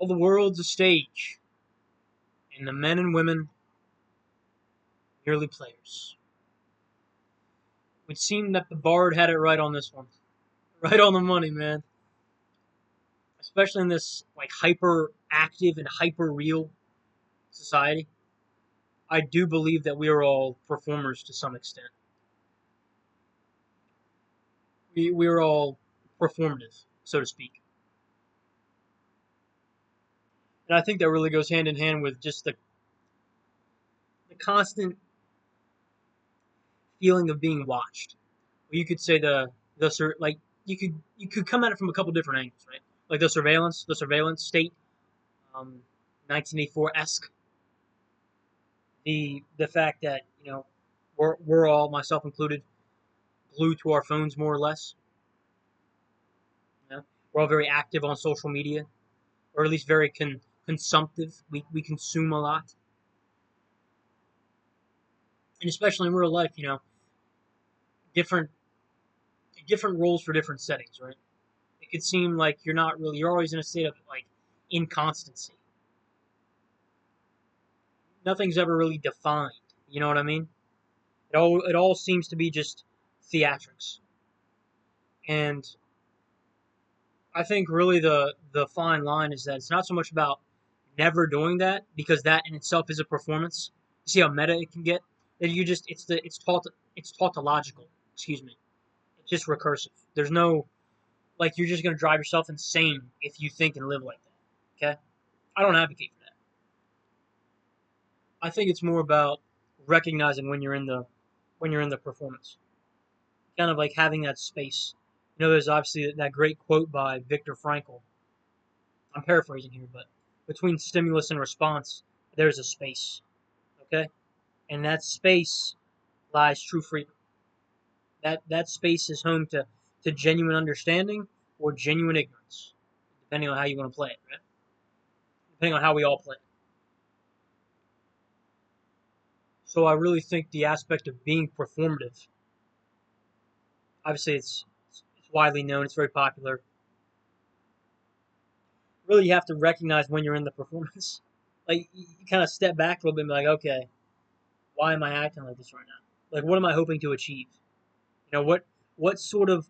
All the world's a stage, and the men and women merely players. It would seem that the Bard had it right on this one. Right on the money, man. Especially in this like hyper active and hyper real society. I do believe that we are all performers to some extent. We're all performative, so to speak. And I think that really goes hand in hand with just the constant feeling of being watched. You could say like you could come at it from a couple different angles, right? Like the surveillance state, 1984 esque. The fact that we're all, myself included, glued to our phones more or less. You know? We're all very active on social media, or at least very consumptive. We consume a lot, and especially in real life, different different roles for different settings, right? It could seem like you're always in a state of like inconstancy. Nothing's ever really defined. You know what I mean? It all seems to be just theatrics. And I think really the fine line is that it's not so much about never doing that, because that in itself is a performance. You see how meta it can get? That you just it's tautological. Excuse me. It's just recursive. There's no, like, you're just gonna drive yourself insane if you think and live like that. Okay? I don't advocate for that. I think it's more about recognizing when you're in the performance. Kind of like having that space. There's obviously that great quote by Viktor Frankl. I'm paraphrasing here, but between stimulus and response, there's a space. Okay? And that space lies true freedom. That space is home to genuine understanding or genuine ignorance, depending on how you want to play it, right? Depending on how we all play it. So I really think the aspect of being performative, obviously it's widely known, it's very popular. Really, you have to recognize when you're in the performance. Like, you kind of step back a little bit and be like, okay, why am I acting like this right now? Like, what am I hoping to achieve? What sort of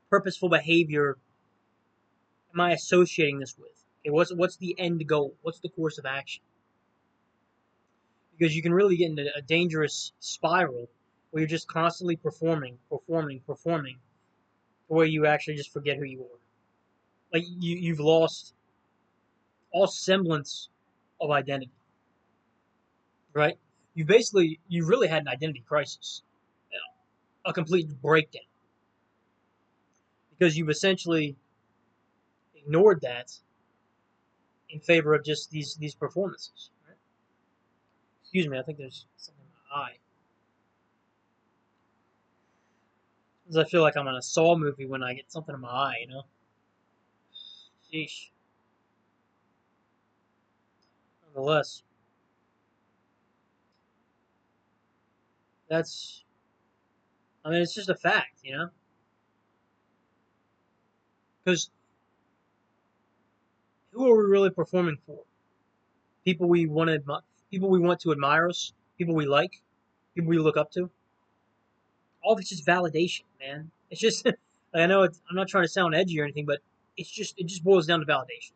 purposeful behavior am I associating this with? Okay, what's the end goal? What's the course of action? Because you can really get into a dangerous spiral where you're just constantly performing, performing, performing, where you actually just forget who you are. Like, you've lost all semblance of identity, right? You really had an identity crisis, you know, a complete breakdown, because you've essentially ignored that in favor of just these performances. Right? Excuse me, I think there's something in my eye. Because I feel like I'm in a Saw movie when I get something in my eye. Sheesh. Nonetheless, that's, I mean, it's just a fact. Because who are we really performing for? People we want to people we want to admire us, people we like, people we look up to. All of it's just validation, man. It's just I know I'm not trying to sound edgy or anything, but it just boils down to validation.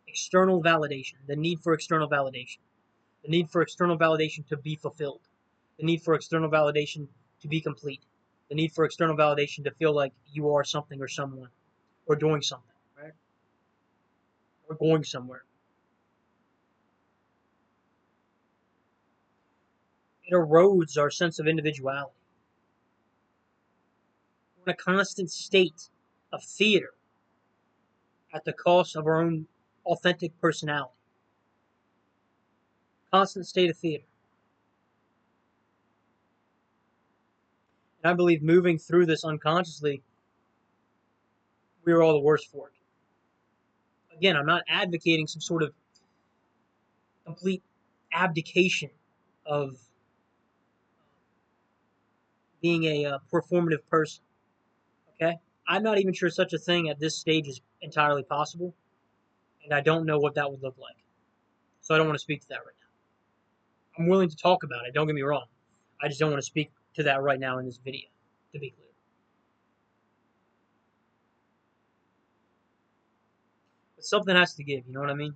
External validation, the need for external validation, the need for external validation to be fulfilled, the need for external validation to be complete, the need for external validation to feel like you are something or someone, or doing something, right? Or going somewhere. It erodes our sense of individuality. We're in a constant state of theater at the cost of our own authentic personality. Constant state of theater. And I believe moving through this unconsciously, we are all the worse for it. Again, I'm not advocating some sort of complete abdication of being a performative person. Okay? I'm not even sure such a thing at this stage is entirely possible. and I don't know what that would look like. So I don't want to speak to that right now. I'm willing to talk about it, don't get me wrong. I just don't want to speak to that right now in this video, to be clear. But something has to give, you know what I mean?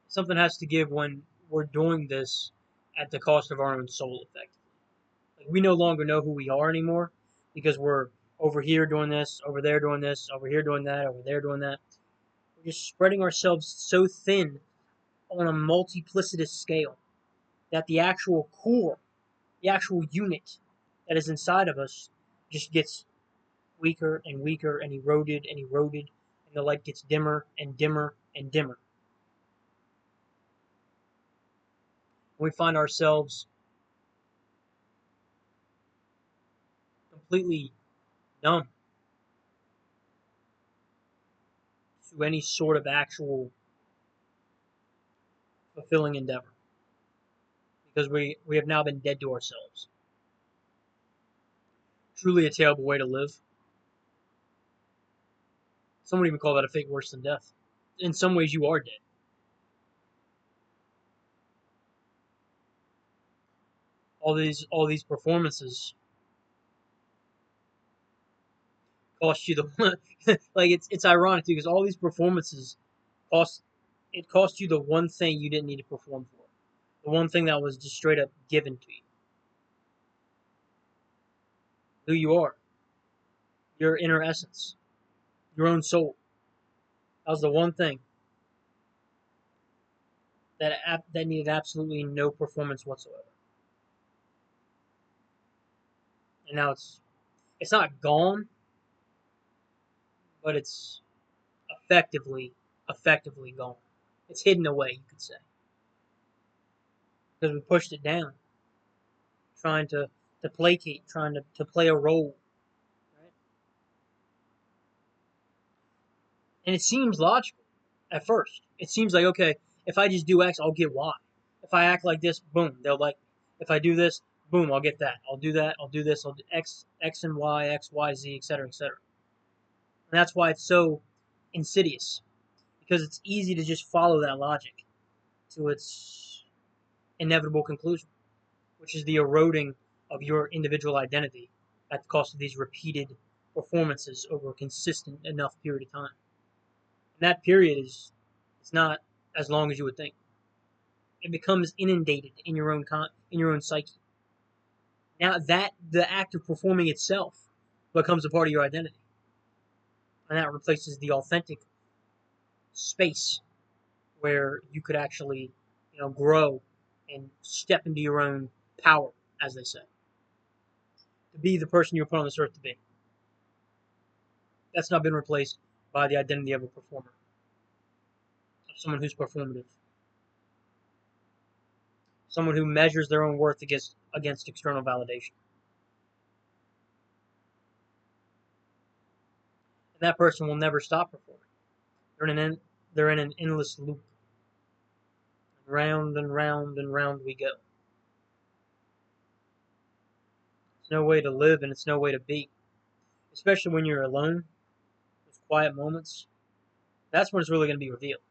Something has to give when we're doing this at the cost of our own soul, effectively. Like, we no longer know who we are anymore because we're over here doing this, over there doing this, over here doing that, over there doing that. We're just spreading ourselves so thin on a multiplicitous scale that the actual core, the actual unit that is inside of us just gets weaker and weaker and eroded, and the light gets dimmer and dimmer and dimmer. We find ourselves completely numb to any sort of actual fulfilling endeavor because we have now been dead to ourselves. Truly a terrible way to live. Some would even call that a fate worse than death. In some ways, you are dead. All these performances cost you the like it's ironic too, because all these performances cost you the one thing you didn't need to perform for, the one thing that was just straight up given to you, who you are, your inner essence, your own soul. That was the one thing that needed absolutely no performance whatsoever. And now it's not gone, but it's effectively gone. It's hidden away, you could say, because we pushed it down, trying to placate, trying to play a role. Right? And it seems logical at first. It seems like, okay, if I just do X, I'll get Y. If I act like this, boom, they'll like me. If I do this, boom, I'll get that. I'll do that. I'll do this. I'll do X and Y, X, Y, Z, etc., etc. And that's why it's so insidious, because it's easy to just follow that logic to its inevitable conclusion, which is the eroding of your individual identity at the cost of these repeated performances over a consistent enough period of time. And that period is it's not as long as you would think. It becomes inundated in your own psyche. Now that the act of performing itself becomes a part of your identity, and that replaces the authentic space where you could actually, grow and step into your own power, as they say, to be the person you were put on this earth to be. That's not been replaced by the identity of a performer, of someone who's performative, someone who measures their own worth against external validation. And that person will never stop performing. They're in an endless loop. Round and round and round we go. It's no way to live and it's no way to be. Especially when you're alone, those quiet moments. That's when it's really going to be revealed.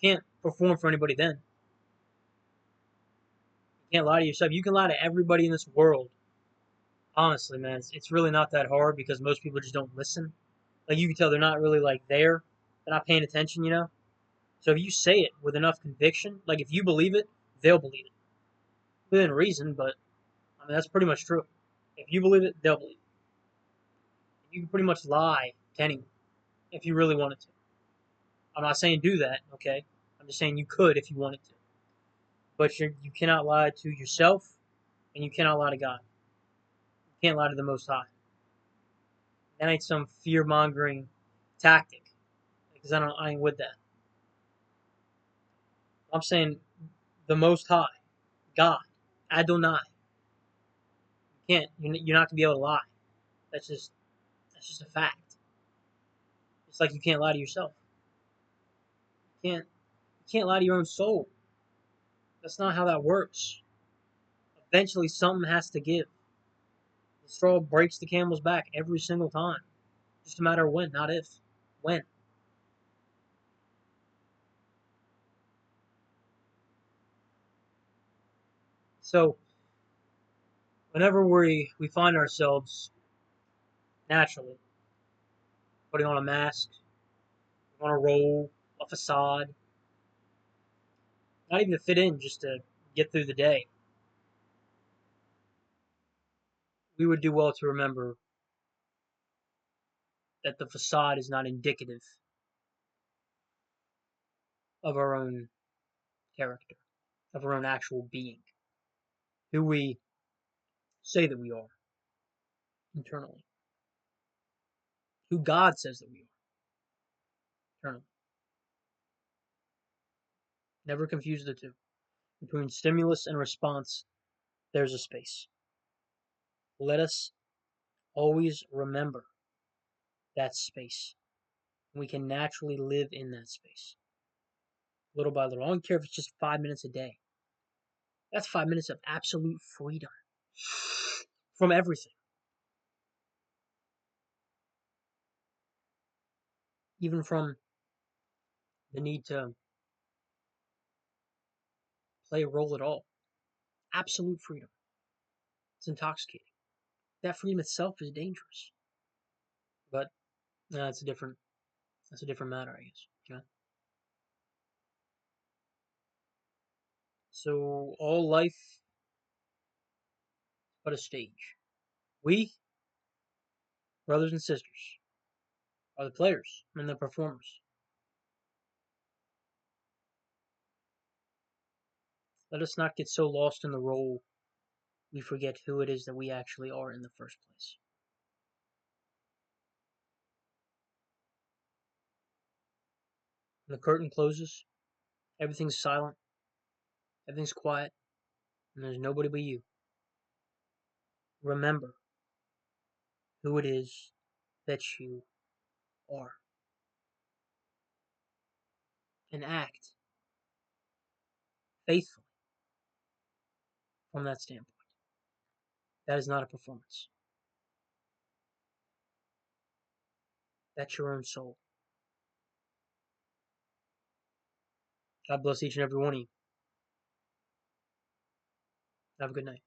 You can't perform for anybody then. You can't lie to yourself. You can lie to everybody in this world. Honestly, man, it's really not that hard because most people just don't listen. Like, you can tell they're not really, like, there. They're not paying attention. So if you say it with enough conviction, like, if you believe it, they'll believe it. Within reason, but, I mean, that's pretty much true. If you believe it, they'll believe it. You can pretty much lie to anyone if you really wanted to. I'm not saying do that, okay? I'm just saying you could if you wanted to. But you cannot lie to yourself, and you cannot lie to God. You can't lie to the Most High. That ain't some fear-mongering tactic, because I ain't with that. I'm saying the Most High, God, Adonai. You can't. You're not gonna be able to lie. That's just a fact. It's like you can't lie to yourself. You can't lie to your own soul. That's not how that works. Eventually, something has to give. The straw breaks the camel's back every single time. Just a matter of when, not if. When. So whenever we find ourselves naturally putting on a mask, on a role, a facade, not even to fit in, just to get through the day, we would do well to remember that the facade is not indicative of our own character, of our own actual being, who we say that we are internally, who God says that we are internally. Never confuse the two. Between stimulus and response, there's a space. Let us always remember that space. We can naturally live in that space, little by little. I don't care if it's just 5 minutes a day. That's 5 minutes of absolute freedom from everything, even from the need to play a role at all. Absolute freedom. It's intoxicating. That freedom itself is dangerous, but that's a different matter, I guess. You know? So all life but a stage. We, brothers and sisters, are the players and the performers. Let us not get so lost in the role we forget who it is that we actually are in the first place. When the curtain closes, everything's silent, everything's quiet, and there's nobody but you. Remember who it is that you are and act faithfully from that standpoint. That is not a performance. That's your own soul. God bless each and every one of you. Have a good night.